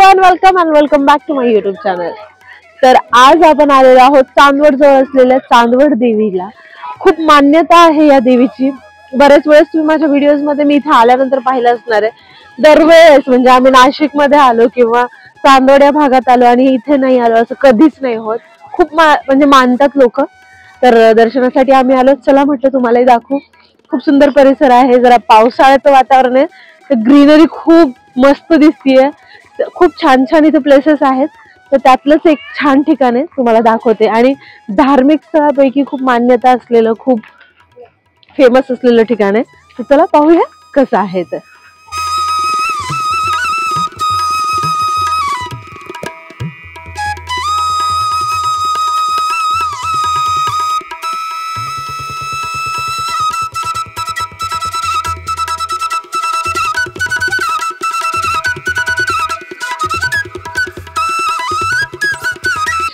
Everyone, welcome back to my YouTube channel. तर आज आपण आलेलो आहोत चांदवड जवळ असलेल्या चांदवड देवीला। खूप मान्यता आहे या देवीची। बरेच वेळेस तुम्ही माझ्या व्हिडिओज मध्ये मी इथे आल्यानंतर पाहिलं असणार आहे। दरवेळेस म्हणजे आम्ही नाशिक मध्ये आलो किंवा चांदवड या भागात आलो आणि इथे नाही आलो असं कधीच नाही होत। खूप म्हणजे मानतात लोक। तर दर्शनासाठी आम्ही आलो। चला म्हटलं तुम्हालाही दाखवू। खूप सुंदर परिसर आहे। जरा पावसाळ्याचं वातावरण आहे तर ग्रीनरी खूप मस्त दिसतीये। खूप छान छान इथे प्लेसेस आहेत। तर त्यातलंच एक छान ठिकाण आहे तुम्हाला दाखवते। आणि धार्मिक स्थळापैकी खूप मान्यता असलेलं खूप फेमस असलेलं ठिकाण आहे। तर चला पाहूया कसं आहे ते।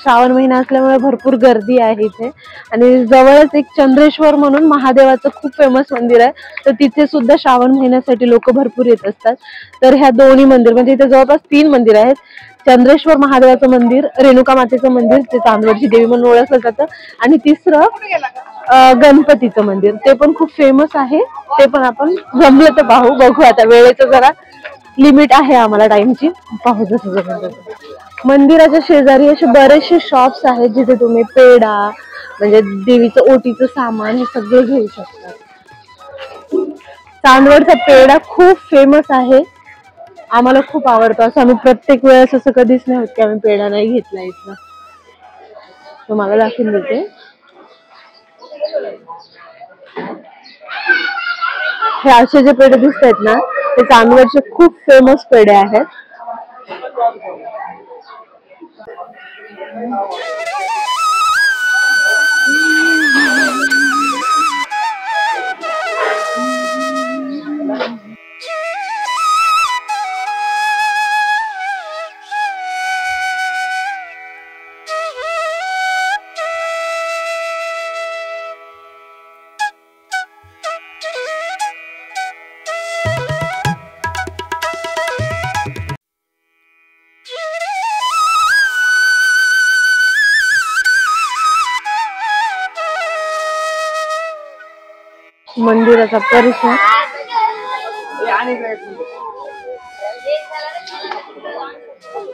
श्रावण महिना असल्यामुळे भरपूर गर्दी आहे इथे। आणि जवळच एक चंद्रेश्वर म्हणून महादेवाचं खूप फेमस मंदिर आहे। तर तिथे सुद्धा श्रावण महिन्यासाठी लोक भरपूर येत असतात। तर ह्या दोन्ही मंदिर म्हणजे इथे जवळपास 3 मंदिर आहेत। चंद्रेश्वर महादेवाचं मंदिर, रेणुका मातेचं मंदिर ते चांदवडची देवी म्हणून ओळखलं जातं, आणि तिसरं गणपतीचं मंदिर ते पण खूप फेमस आहे। ते पण आपण जमलं तर बघू। आता वेळेचं जरा लिमिट आहे आम्हाला टाइमची, पाहू जसं जमेल तसं। मंदिराच्या शेजारी असे बरेचसे शॉप्स आहेत जिथे तुम्ही पेढा म्हणजे देवीचं ओटीचं सामान हे सगळं घेऊ शकता। चांदवडचा पेढा खूप फेमस आहे। आम्हाला खूप आवडतो। असं आम्ही प्रत्येक वेळेस असं कधीच नाही होत की आम्ही पेढा नाही घेतला इथला। तुम्हाला दाखवून देते। हे असे जे पेढे दिसत आहेत ना ते चांदवडचे खूप फेमस पेढे आहेत। मंदिराचा परिसर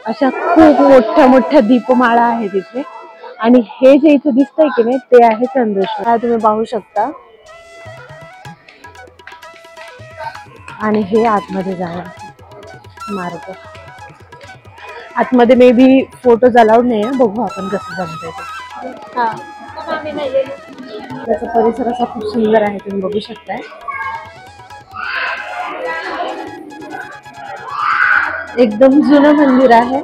अशा खूप मोठ्या मोठ्या दीपमाळा आहेत इथे। आणि हे जे इथे दिसतंय की नाही ते आहे चंद्रेश्वर, हा तुम्ही पाहू शकता। आणि हे आतमध्ये जाणार मार्ग। आतमध्ये मे बी फोटोज अलाउड नाही आहे, बघू आपण कसं जमतंय ते। त्याचा परिसर असा खूप सुंदर आहे, तुम्ही बघू शकताय। एकदम जुनं मंदिर आहे।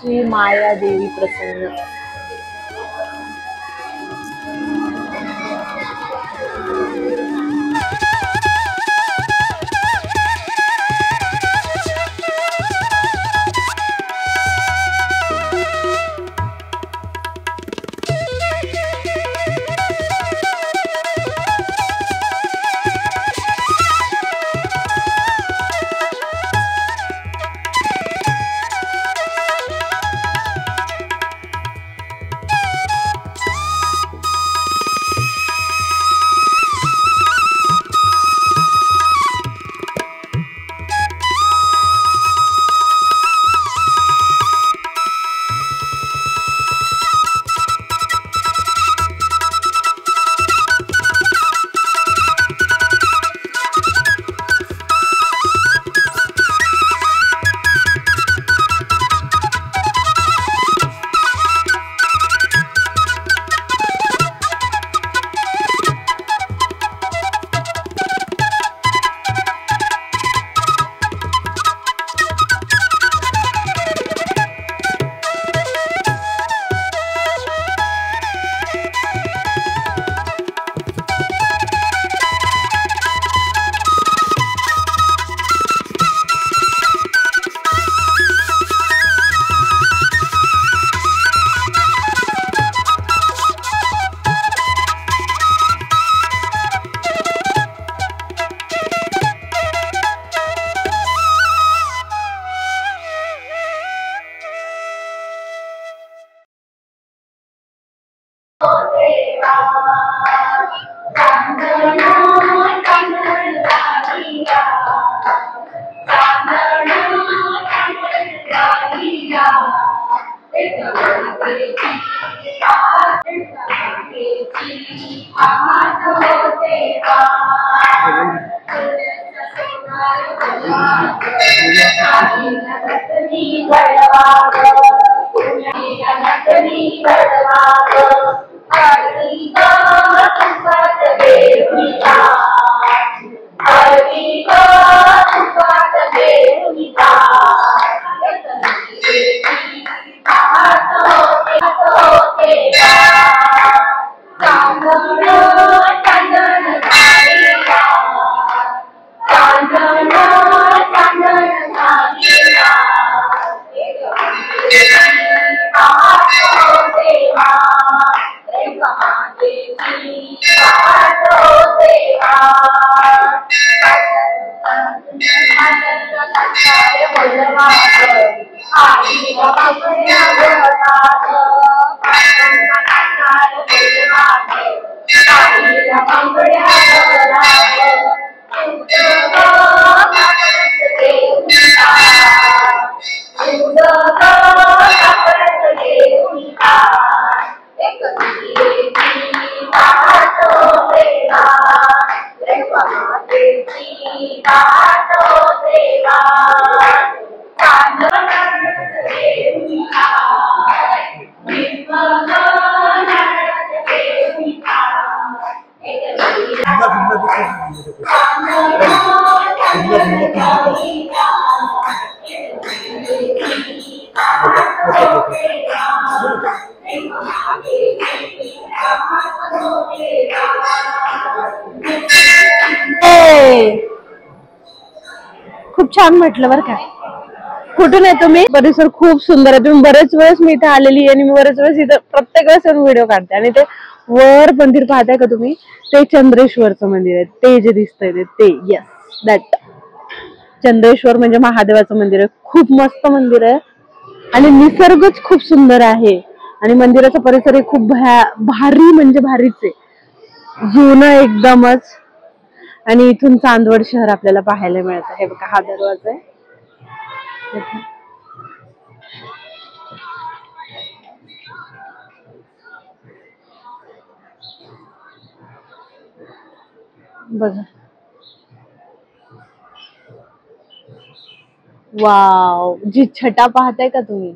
श्री माया देवी प्रसन्न। खूप छान म्हटलं बरं का. कुठून आहे तुम्ही? परिसर खूप सुंदर आहे. तुम्ही बरेच वेळेस मी इथे आलेली आणि मी बरेच वेळेस इथं प्रत्येक वेळेस व्हिडिओ काढते. आणि ते वर मंदिर पाहताय का तुम्ही? ते चंद्रेश्वरचं मंदिर आहे. ते जे दिसतंय ते यस दॅट चंद्रेश्वर म्हणजे महादेवाचं मंदिर आहे. खूप मस्त मंदिर आहे आणि निसर्गच खूप सुंदर आहे. आणि मंदिराचा परिसर खूप भारी म्हणजे भारीच आहे, जुनं एकदमच. आणि इथून चांदवड शहर आपल्याला पाहायला मिळत आहे. बघा हा दरवाजा आहे. बघा वाव, जी छटा पाहताय का तुम्ही?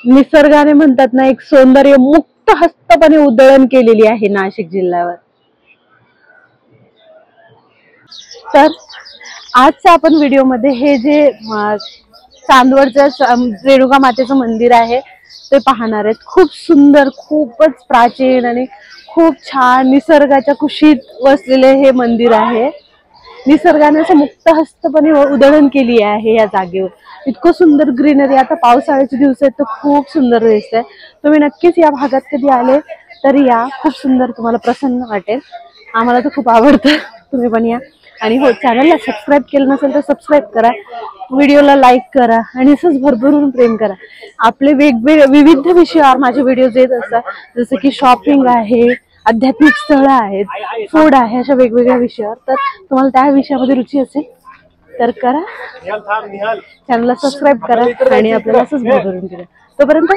निसर्गाने म्हणतात ना एक सौंदर्य मुक्त हस्तपणे उधळण केलेली आहे नाशिक जिल्ह्यावर. तर आजच्या आपण व्हिडिओमध्ये हे जे चांदवडचं रेणुका मातेचं मंदिर आहे ते पाहणार आहेत. खूप सुंदर, खूपच प्राचीन आणि खूप छान निसर्गाच्या कुशीत वसलेले हे मंदिर आहे. निसर्गाने असं मुक्त हस्तपणे उधळण केली आहे या जागेवर. इतकं सुंदर ग्रीनरी. आता पावसाळ्याचे दिवस आहेत तर खूप सुंदर दिसतंय. तुम्ही नक्कीच या भागात कधी आले तरी या, खूप सुंदर, तुम्हाला प्रसन्न वाटेल. आम्हाला तर खूप आवडतं, तुम्ही पण या. आणि हो, चॅनलला सबस्क्राईब केलं नसेल तर सबस्क्राईब करा, व्हिडिओला लाईक करा आणि असंच भरभरून प्रेम करा. आपले विविध विषयावर माझे व्हिडिओज येत असतात, जसं की शॉपिंग आहे, आध्यात्मिक स्थळं आहेत, फूड आहे, अशा वेगवेगळ्या विषयावर. तर तुम्हाला त्या विषयामध्ये रुची असेल तर करा, चॅनलला सबस्क्राईब करा आणि आपल्याला असंच भरभरून करा. तोपर्यंत